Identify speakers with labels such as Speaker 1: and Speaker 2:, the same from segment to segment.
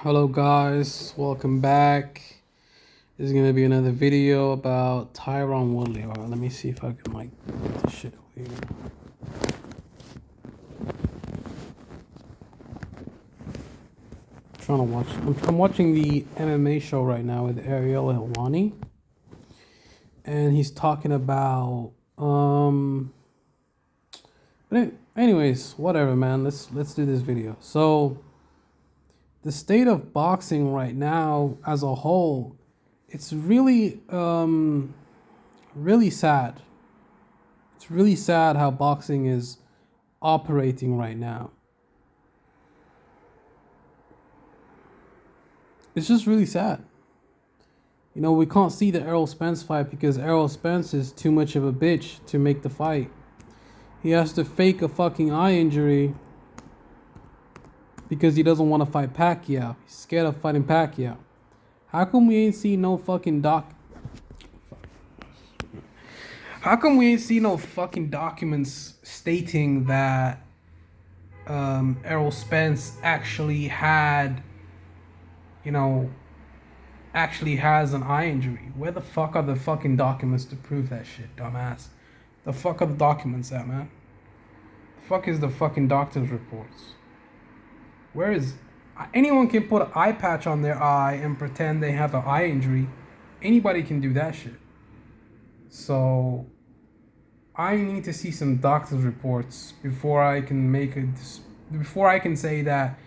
Speaker 1: Hello guys, welcome back. This is gonna be another video about Tyron Woodley. Alright, let me see if I can get this shit over here. Trying to watch. I'm watching the MMA show right now with Ariel Helwani, and he's talking about But anyways, whatever, man. Let's do this video. So, the state of boxing right now, as a whole, it's really really sad. It's really sad how boxing is operating right now. It's just really sad. You know, we can't see the Errol Spence fight because Errol Spence is too much of a bitch to make the fight. He has to fake a fucking eye injury because he doesn't want to fight Pacquiao. He's scared of fighting Pacquiao. How come we ain't see no fucking How come we ain't see no fucking documents stating that Errol Spence actually had, actually has an eye injury? Where the fuck are the fucking documents to prove that shit, dumbass? The fuck are the documents at, man? The fuck is the fucking doctor's reports? Where is... Anyone can put an eye patch on their eye and pretend they have an eye injury. Anybody can do that shit. So, I need to see some doctor's reports before I can say that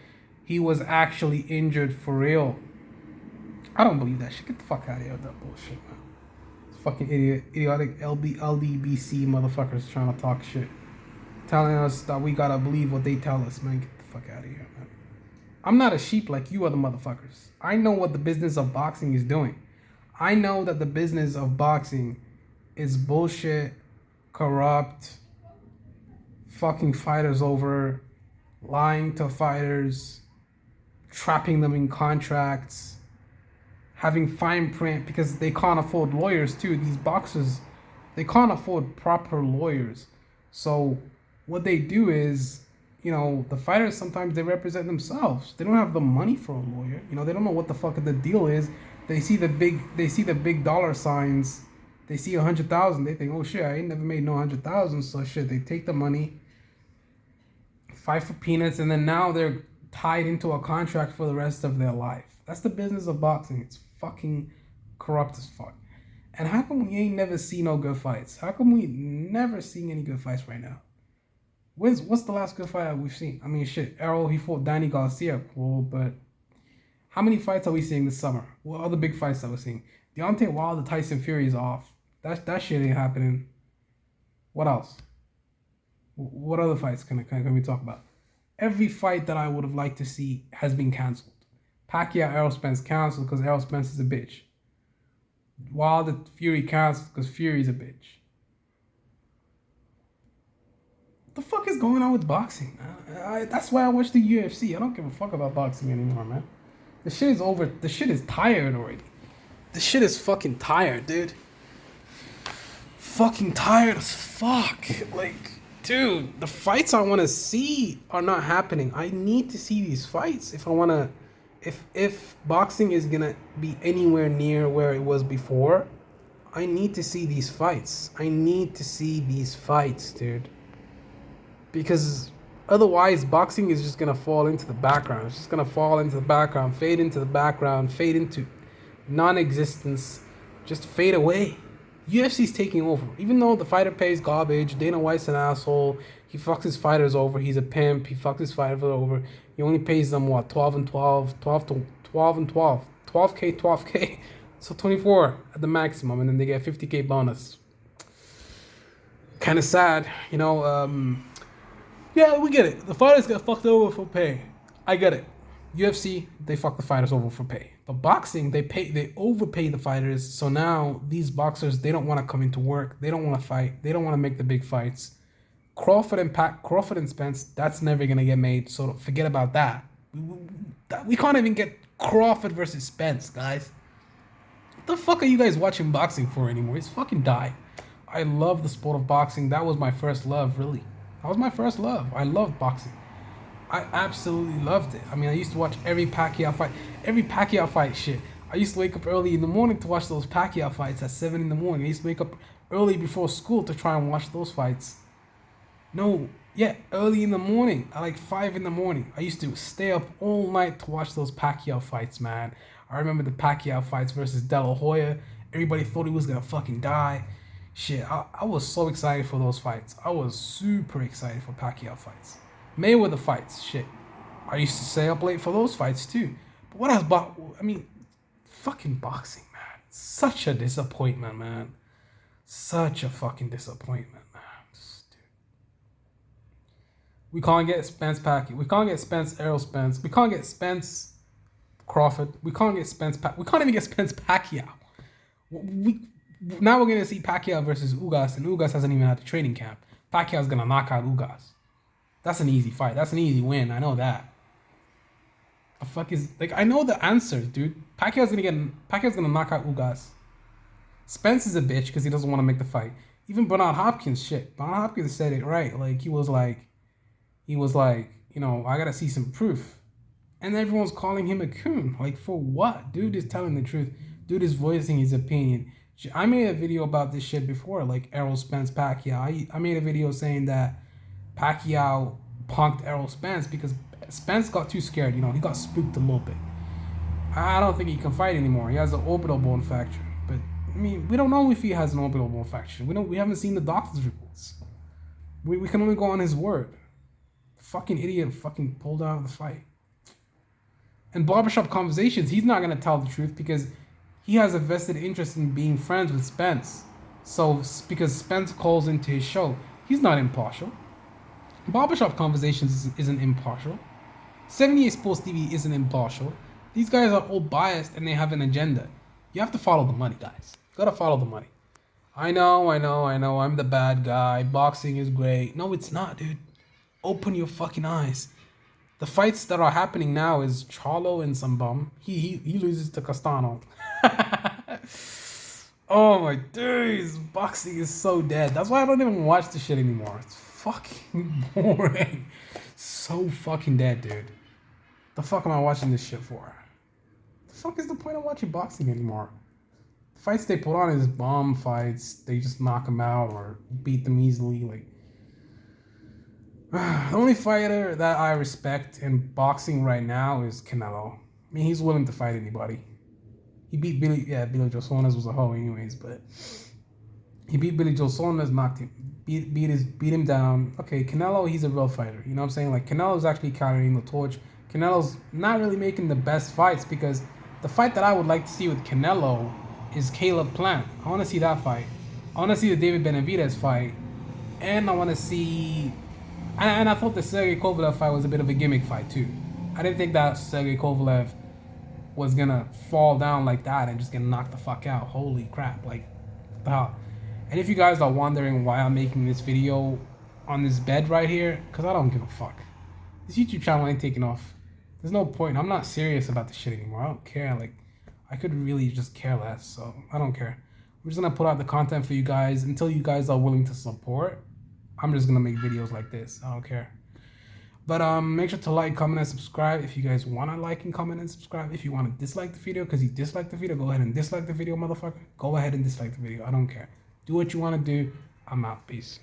Speaker 1: he was actually injured for real. I don't believe that shit. Get the fuck out of here with that bullshit, man. It's fucking idiotic LDBC motherfuckers trying to talk shit. Telling us that we gotta believe what they tell us, man. Get the fuck out of here, man. I'm not a sheep like you other motherfuckers. I know what the business of boxing is doing. I know that the business of boxing is bullshit, corrupt, fucking fighters over, lying to fighters, trapping them in contracts, having fine print because they can't afford lawyers too. These boxers, they can't afford proper lawyers. So what they do is, the fighters sometimes they represent themselves. They don't have the money for a lawyer. They don't know what the fuck the deal is. They see the big dollar signs. They see 100,000. They think, oh shit, I ain't never made no 100,000. So shit, they take the money, fight for peanuts, and then now they're tied into a contract for the rest of their life. That's the business of boxing. It's fucking corrupt as fuck. And how come we ain't never seen no good fights? How come we never seen any good fights right now? What's the last good fight we've seen? I mean, shit, Errol, he fought Danny Garcia, cool, but how many fights are we seeing this summer? What other big fights are we seeing? Deontay Wilder, Tyson Fury is off. That shit ain't happening. What else? What other fights can we talk about? Every fight that I would have liked to see has been canceled. Pacquiao, Errol Spence canceled because Errol Spence is a bitch. Wilder, Fury canceled because Fury's a bitch. What the fuck is going on with boxing, man? That's why I watch the UFC. I don't give a fuck about boxing anymore, man. The shit is over. The shit is tired already. The shit is fucking tired, dude. Fucking tired as fuck. Like, dude, the fights I want to see are not happening. I need to see these fights if I want to... If boxing is going to be anywhere near where it was before, I need to see these fights. I need to see these fights, dude. Because otherwise, boxing is just going to fall into the background. It's just going to fall into the background, fade into the background, fade into non-existence, just fade away. UFC's taking over. Even though the fighter pays garbage, Dana White's an asshole, he fucks his fighters over, he's a pimp, he fucks his fighters over, he only pays them, 12 and 12, 12 and 12, 12K, so 24 at the maximum, and then they get 50K bonus. Kind of sad, yeah, we get it. The fighters get fucked over for pay. I get it. UFC, they fuck the fighters over for pay. But boxing, they overpay the fighters. So now these boxers, they don't want to come into work. They don't want to fight. They don't want to make the big fights. Crawford and Spence, that's never gonna get made. So forget about that. We can't even get Crawford versus Spence, guys. What the fuck are you guys watching boxing for anymore? It's fucking died. I love the sport of boxing. That was my first love, really. That was my first love. I loved boxing. I absolutely loved it. I mean, I used to watch every Pacquiao fight shit. I used to wake up early in the morning to watch those Pacquiao fights at 7 in the morning. I used to wake up early before school to try and watch those fights. No, yeah, early in the morning, at like 5 in the morning. I used to stay up all night to watch those Pacquiao fights, man. I remember the Pacquiao fights versus De La Hoya. Everybody thought he was gonna fucking die. Shit, I was so excited for those fights. I was super excited for Pacquiao fights. Mayweather fights, shit. I used to stay up late for those fights too. But what has I mean, fucking boxing, man. Such a disappointment, man. Such a fucking disappointment, man. We can't get Spence Pacquiao. We can't get Spence Errol Spence. We can't get Spence Crawford. We can't get we can't even get Spence Pacquiao. We Now we're gonna see Pacquiao versus Ugas, and Ugas hasn't even had the training camp. Pacquiao's gonna knock out Ugas. That's an easy fight. That's an easy win. I know that. The fuck is like I know the answers, dude. Pacquiao's gonna knock out Ugas. Spence is a bitch because he doesn't want to make the fight. Even Bernard Hopkins, shit. Bernard Hopkins said it right. Like he was like, you know, I gotta see some proof. And everyone's calling him a coon. Like for what? Dude is telling the truth. Dude is voicing his opinion. I made a video about this shit before, like Errol Spence Pacquiao. I made a video saying that Pacquiao punked Errol Spence because Spence got too scared. You know, he got spooked a little bit. I don't think he can fight anymore. He has an orbital bone fracture. But I mean, we don't know if he has an orbital bone fracture. We haven't seen the doctor's reports. We can only go on his word. The fucking idiot fucking pulled out of the fight. In barbershop conversations, he's not gonna tell the truth because he has a vested interest in being friends with Spence. So because Spence calls into his show, he's not impartial. Barbershop Conversations isn't impartial. 78 Sports TV isn't impartial. These guys are all biased and they have an agenda. You have to follow the money, guys. You gotta follow the money. I know, I'm the bad guy. Boxing is great. No, it's not, dude. Open your fucking eyes. The fights that are happening now is Charlo and some bum. He loses to Castano. Oh my days. Boxing is so dead. That's why I don't even watch this shit anymore. It's fucking boring. So fucking dead, dude. The fuck am I watching this shit for? The fuck is the point of watching boxing anymore? The fights they put on is bomb fights. They just knock them out or beat them easily. Like, the only fighter that I respect in boxing right now is Canelo. I mean, he's willing to fight anybody. He beat Billy Joe Saunders was a hoe anyways, but he beat Billy Joe Saunders, knocked him, beat him down. Okay, Canelo, he's a real fighter. You know what I'm saying? Like, Canelo's actually carrying the torch. Canelo's not really making the best fights because the fight that I would like to see with Canelo is Caleb Plant. I want to see that fight. I want to see the David Benavidez fight. And I want to see... And I thought the Sergey Kovalev fight was a bit of a gimmick fight too. I didn't think that Sergey Kovalev was gonna fall down like that and just get knocked the fuck out. Holy crap, like, wow. And if you guys are wondering why I'm making this video on this bed right here, because I don't give a fuck. This YouTube channel ain't taking off. There's no point. I'm not serious about this shit anymore. I don't care. Like, I could really just care less, so I don't care. I'm just gonna put out the content for you guys until you guys are willing to support. I'm just gonna make videos like this. I don't care. But make sure to like, comment, and subscribe if you guys wanna like and comment and subscribe. If you wanna dislike the video because you dislike the video, go ahead and dislike the video, motherfucker. Go ahead and dislike the video. I don't care. Do what you wanna do. I'm out. Peace.